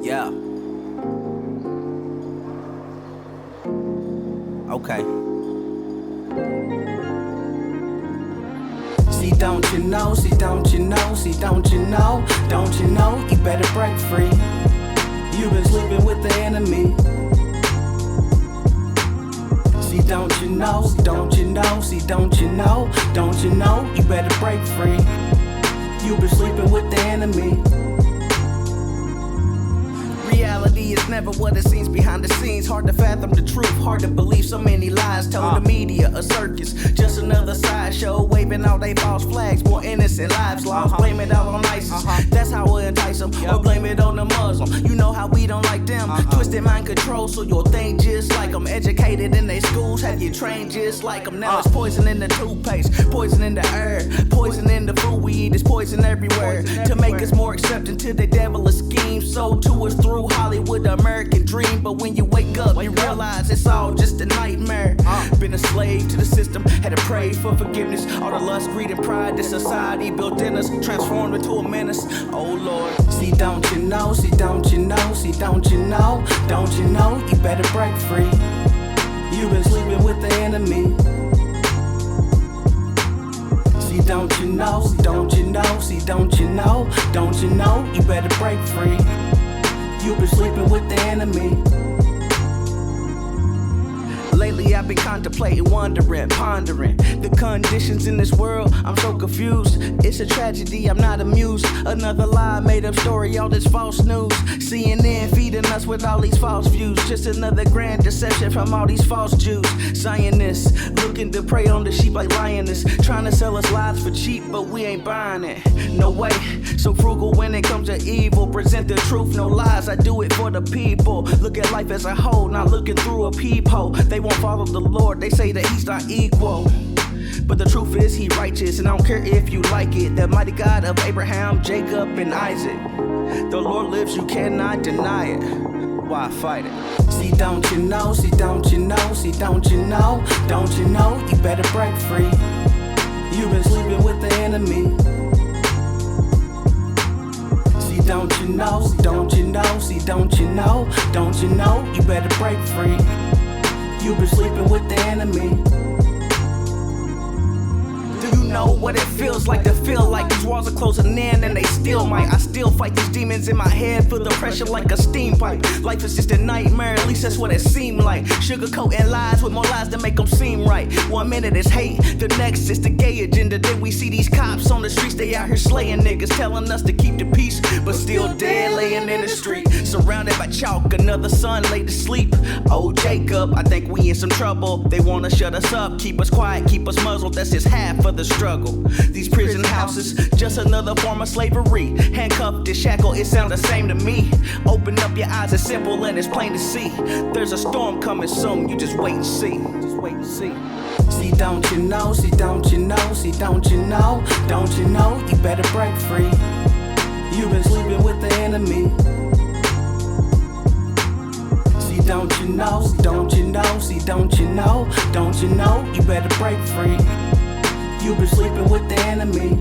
Yeah. Okay. See, don't you know, see, don't you know, see, don't you know, you better break free. You've been sleeping with the enemy. See, don't you know, don't you know, see, don't you know, you better break free. You've been sleeping with the enemy. Reality is never what it seems behind the scenes. Hard to fathom the truth, hard to believe so many lies told. The media, a circus, just another sideshow, waving all they false flags. More innocent lives lost, blame it all on ISIS. That's how we'll entice them, or blame it on the Muslim. You know how we don't like them. Twisted mind control, so you'll think just like them. Educated in their schools, have you trained just like them. Now it's poison in the toothpaste, poison in the air, poison in the food we eat, is poison everywhere. To make us more accepting to the devilish scheme, so to us through Hollywood, the American dream. But when you wake up, you realize it's all just a nightmare. Been a slave to the system, had to pray for forgiveness. All the lust, greed, and pride that society built in us, transformed into a menace. Oh Lord. See, don't you know, see, don't you know, see, don't you know, you better break free. You've been sleeping with the enemy. See, don't you know, don't you know, see, don't you know, you better break free. You've been sleeping with the enemy. Lately I've been contemplating, wondering, pondering the conditions in this world. I'm so confused. It's a tragedy, I'm not amused. Another lie, made up story, all this false news. CNN feeding us with all these false views. Just another grand deception from all these false Jews. Zionists looking to prey on the sheep like lioness, trying to sell us lies for cheap, but we ain't buying it. No way. So frugal when it comes to evil. Present the truth, no lies. I do it for the people. Look at life as a whole, not looking through a peephole. They won't follow the Lord, they say that he's not equal. But the truth is he righteous, and I don't care if you like it. The mighty God of Abraham, Jacob, and Isaac. The Lord lives, you cannot deny it. Why fight it? See, don't you know, see, don't you know, see, don't you know, you better break free. You've been sleeping with the enemy. See, don't you know, don't you know, see, don't you know, you better break free. You've been sleeping with the enemy. Do you know what it feels like to feel like these walls are closing in and they still might? I still fight these demons in my head, feel the pressure like a steam pipe. Life is just a nightmare, at least that's what it seemed like. Sugarcoating lies with more lies to make them seem right. 1 minute is hate, the next is the gay agenda. Then we see these cops on the streets, they out here slaying niggas, telling us to keep the peace, but still dead laying in the street. Surrounded by chalk, another son laid to sleep. Oh Jacob, I think we in some trouble. They wanna shut us up, keep us quiet, keep us muzzled. That's just half of the struggle. These prison houses, just another form of slavery. Handcuffed and shackled, it sounds the same to me. Open up your eyes, it's simple and it's plain to see. There's a storm coming soon, you just wait and see. Just wait and see. See, don't you know, see, don't you know, see, don't you know, you better break free. You've been sleeping with the enemy. See, don't you know, don't you know, see, don't you know, you better break free. You've been sleeping with the enemy.